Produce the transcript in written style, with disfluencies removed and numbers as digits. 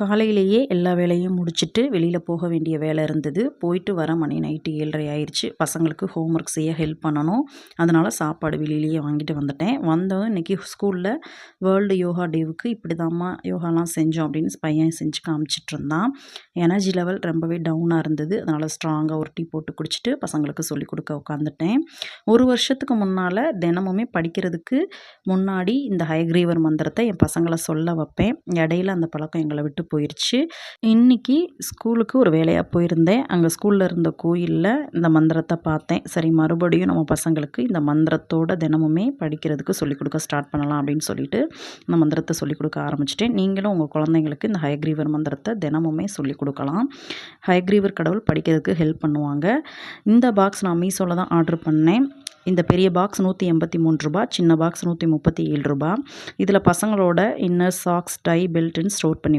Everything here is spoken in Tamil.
காலையிலேயே எல்லா வேலையும் முடிச்சுட்டு வெளியில் போக வேண்டிய வேலை இருந்தது. போயிட்டு வர மணி நைட்டு 7:30 ஆயிடுச்சு. பசங்களுக்கு ஹோம்ஒர்க் செய்ய ஹெல்ப் பண்ணணும். அதனால் சாப்பாடு வெளியிலேயே வாங்கிட்டு வந்துட்டேன். வந்ததும் இன்றைக்கி ஸ்கூலில் வேர்ல்டு யோகா டேவுக்கு இப்படி தாம்மா யோகாலாம் செஞ்சோம் அப்படின்னு பையன் செஞ்சு காமிச்சிட்டு இருந்தான். எனர்ஜி லெவல் ரொம்பவே டவுனாக இருந்தது. அதனால் ஸ்ட்ராங்காக ஒரு டீ போட்டு குடிச்சிட்டு பசங்களுக்கு சொல்லிக் கொடுக்க உட்காந்துட்டேன். ஒரு வருஷத்துக்கு முன்னால் தினமுமே படிக்கிறதுக்கு முன்னாடி இந்த ஹயக்ரீவர் மந்திரத்தை என் பசங்களை சொல்ல வைப்பேன். இடையில அந்த பழக்கம் எங்களை விட்டு போயிடுச்சு. இன்றைக்கி ஸ்கூலுக்கு ஒரு வேலையாக போயிருந்தேன். அங்கே ஸ்கூலில் இருந்த கோயிலில் இந்த மந்திரத்தை பார்த்தேன். சரி, மறுபடியும் நம்ம பசங்களுக்கு இந்த மந்திரத்தோட தினமுமே படிக்கிறதுக்கு சொல்லிக் கொடுக்க ஸ்டார்ட் பண்ணலாம் அப்படின்னு சொல்லிட்டு இந்த மந்திரத்தை சொல்லிக் கொடுக்க ஆரம்பிச்சிட்டேன். நீங்களும் உங்கள் குழந்தைங்களுக்கு இந்த ஹயக்ரீவர் மந்திரத்தை தினமுமே சொல்லிக் கொடுக்கலாம். ஹயக்ரீவர் கடவுள் படிக்கிறதுக்கு ஹெல்ப் பண்ணுவாங்க. இந்த பாக்ஸ் நான் மீஷோவில் தான் ஆர்டர் பண்ணேன். இந்த பெரிய பாக்ஸ் ரூ. 183, சின்ன பாக்ஸ் ரூ. 137. இதில் பசங்களோட இன்னர், சாக்ஸ், டை, பெல்ட்டுன்னு ஸ்டோர் பண்ணி